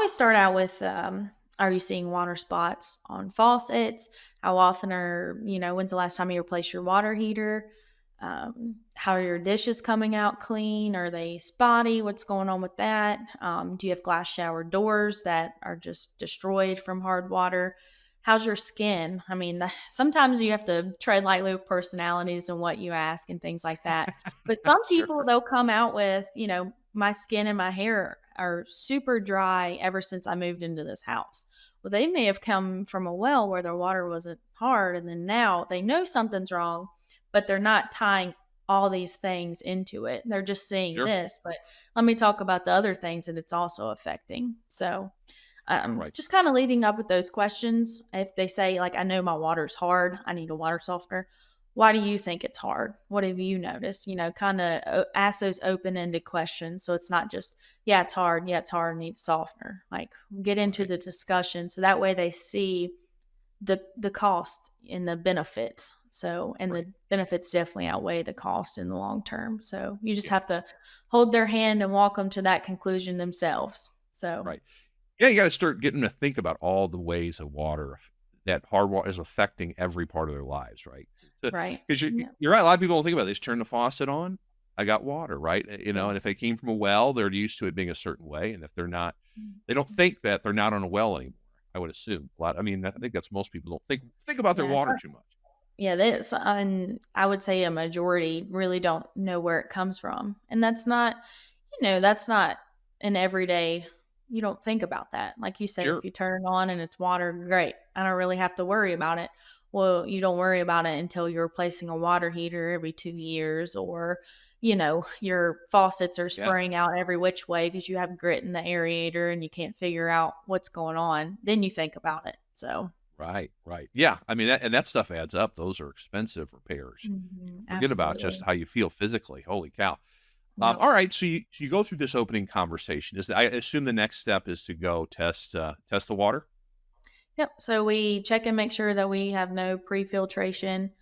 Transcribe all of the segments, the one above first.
always start out with, are you seeing water spots on faucets? How often when's the last time you replaced your water heater? How are your dishes coming out clean? Are they spotty? What's going on with that? Do you have glass shower doors that are just destroyed from hard water? How's your skin? I mean, sometimes you have to tread lightly with personalities and what you ask and things like that. But some Sure. people, they'll come out with, my skin and my hair are super dry ever since I moved into this house. Well, they may have come from a well where their water wasn't hard, and then now they know something's wrong, but they're not tying all these things into it. They're just seeing Sure. this, but let me talk about the other things that it's also affecting. So, Right. just kind of leading up with those questions. If they say, like, I know my water's hard, I need a water softener. Why do you think it's hard? What have you noticed? Kind of ask those open ended questions. So it's not just, yeah, it's hard. Yeah, it's hard. I need a softener. Like, get into Right. the discussion. So that way they see the cost and the benefits. So, and Right. the benefits definitely outweigh the cost in the long term. So you just Yeah. have to hold their hand and walk them to that conclusion themselves. So, Right. Yeah, you gotta start getting to think about all the ways of water that hard water is affecting every part of their lives, right? right. Because Yeah. you're right, a lot of people don't think about it. They just turn the faucet on, I got water, right? Yeah. And if they came from a well, they're used to it being a certain way, and if they're not, they don't Mhm. think that they're not on a well anymore, I would assume. I mean, I think that's most people don't think about their Yeah. water too much. Yeah, this, and I would say a majority really don't know where it comes from. And that's not an everyday, you don't think about that. Like you said, if Sure. you turn it on and it's water, great. I don't really have to worry about it. Well, you don't worry about it until you're replacing a water heater every 2 years, or, your faucets are Yeah. spraying out every which way because you have grit in the aerator and you can't figure out what's going on. Then you think about it. So, Right, right. Yeah, I mean, that stuff adds up. Those are expensive repairs. Forget about just absolutely. how you feel physically. Holy cow. Yep. All right, so you go through this opening conversation. I assume the next step is to go test the water? Yep. So we check and make sure that we have no pre-filtration,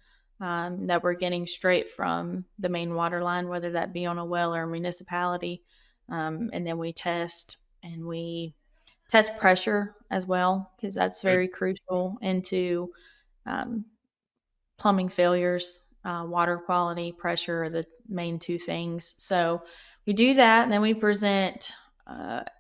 that we're getting straight from the main water line, whether that be on a well or a municipality. And then we test, and we test pressure as well, because that's Good. very crucial into um, plumbing failures. Water quality, pressure are the main two things. So we do that, and then we present.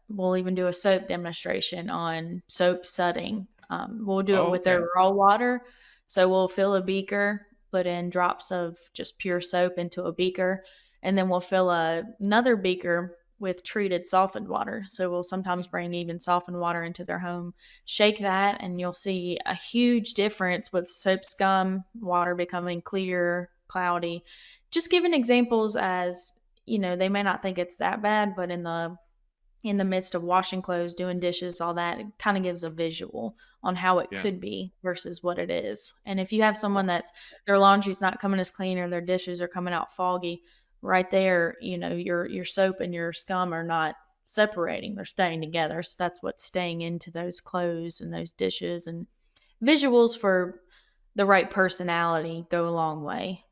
We'll even do a soap demonstration on soap sudsing. We'll do it Oh, with their okay. raw water. So we'll fill a beaker, put in drops of just pure soap into a beaker, and then we'll fill another beaker with treated softened water. So we'll sometimes bring even softened water into their home, shake that, and you'll see a huge difference with soap scum, water becoming clear, cloudy. Just giving examples as, they may not think it's that bad, but in the midst of washing clothes, doing dishes, all that, it kind of gives a visual on how it Yeah. could be versus what it is. And if you have Right. someone that's their laundry's not coming as clean or their dishes are coming out foggy, right there, your soap and your scum are not separating; they're staying together. So that's what's staying into those clothes and those dishes, and visuals for the right personality go a long way.